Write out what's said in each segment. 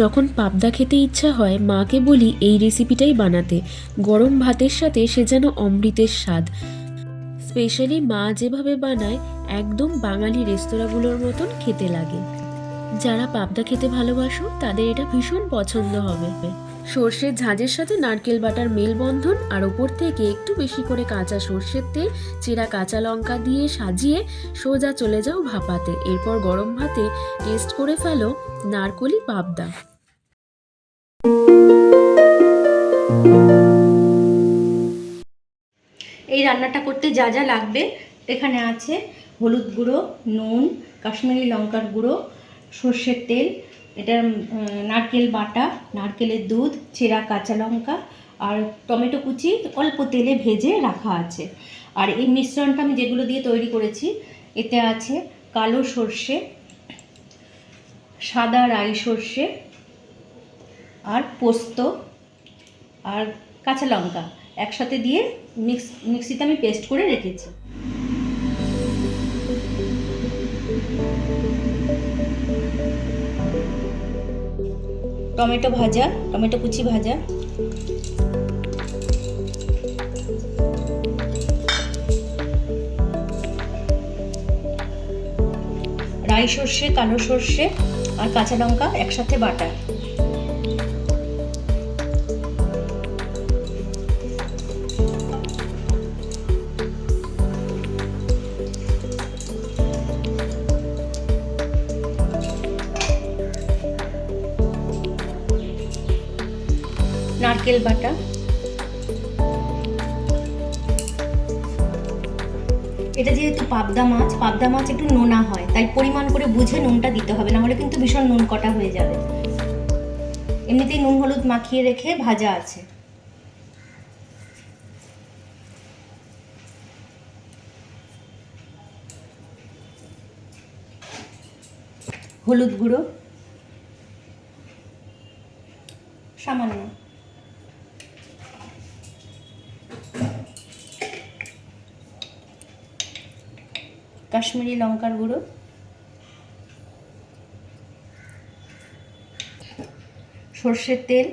যখন পাবদা খেতে ইচ্ছা হয় মাকে বলি এই রেসিপিটাই বানাতে। গরম ভাতের সাথে সে যেন অমৃতের স্বাদ। স্পেশালি মা যেভাবে বানায় একদম বাঙালি রেস্তোরাঁগুলোর মতন খেতে লাগে। যারা পাবদা খেতে ভালোবাসো তাদের এটা ভীষণ পছন্দ হবে। সর্ষের ঝাঁঝের সাথে নারকেল বাটার মেলবন্ধন, আর ওপর থেকে একটু বেশি করে কাঁচা সর্ষের তেল, চেরা কাঁচা লঙ্কা দিয়ে সাজিয়ে সোজা চলে যাও ভাপাতে। এরপর গরম ভাতে টেস্ট করে ফেলো নারকোলি পাবদা। এই রান্নাটা করতে যা যা লাগবে এখানে আছে: হলুদ গুঁড়ো, নুন, কাশ্মীরি লঙ্কার গুঁড়ো, সর্ষের তেল, এটা নারকেল বাটা, নারকেলের দুধ, চেরা কাঁচা লঙ্কা আর টমেটো কুচি অল্প তেলে ভেজে রাখা আছে। আর এই মিশ্রণটা আমি যেগুলো দিয়ে তৈরি করেছি, এতে আছে কালো সর্ষে, সাদা রাই সর্ষে আর পোস্ত আর কাঁচা লঙ্কা একসাথে দিয়ে মিক্সিতে আমি পেস্ট করে রেখেছি। টমেটো ভাজা, টমেটো কুচি ভাজা, রাই সর্ষে, কালো সর্ষে আর কাঁচা লঙ্কা একসাথে বাটা, নারকেল বাটা, এটা যেহেতু পাবদা মাছ একটু নোনা হয়, তাই পরিমাণ করে বুঝে নুনটা দিতে হবে, না হলে কিন্তু ভীষণ নুন কটা হয়ে যাবে। এমনিতেই নুন হলুদ মাখিয়ে রেখে ভাজা আছে। হলুদ গুঁড়ো সামান্য, কাশ্মীরি লঙ্কার গুঁড়ো, সর্ষের তেল,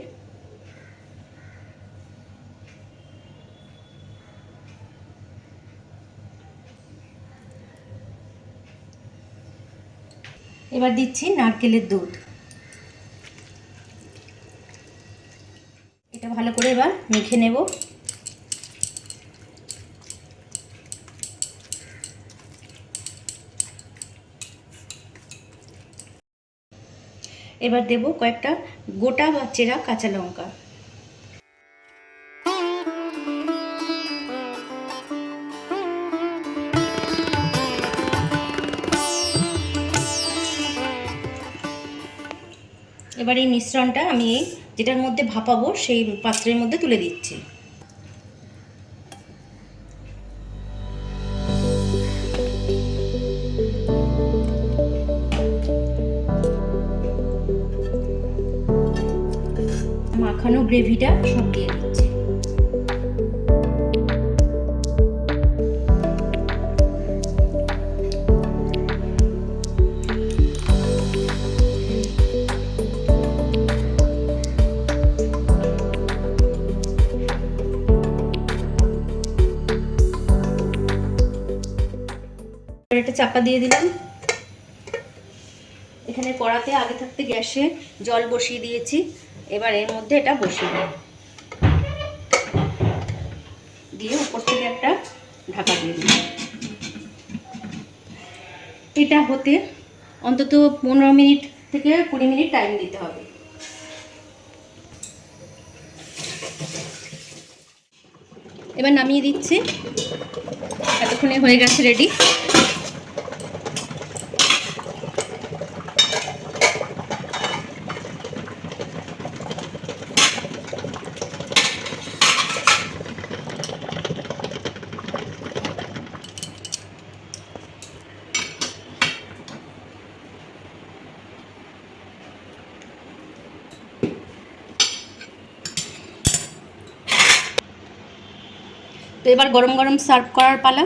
এবার দিচ্ছি নারকেলের দুধ। এটা ভালো করে এবার মেখে নেব। এবার দেব কয়েকটা গোটা বা চেরা কাঁচা লঙ্কা। এবার এই মিশ্রণটা আমি যেটার মধ্যে ভাপাবো সেই পাত্রের মধ্যে তুলে দিচ্ছি। মাখানো গ্রেভিটা সব দিয়ে দিচ্ছি। এটা চাপা দিয়ে দিলাম। এখানে কড়াতে আগে থাকতে গ্যাসে জল বসিয়ে দিয়েছি। এবার এর মধ্যে এটা বসিয়ে দিই, দিয়ে উপর থেকে একটা ঢাকা দিয়ে দিই। এটা হতে অন্তত 15 মিনিট থেকে 20 মিনিট টাইম দিতে হবে। এবার নামিয়ে দিচ্ছি। এতক্ষণে হয়ে গেছে রেডি। তো এবার গরম গরম সার্ভ করার পালা।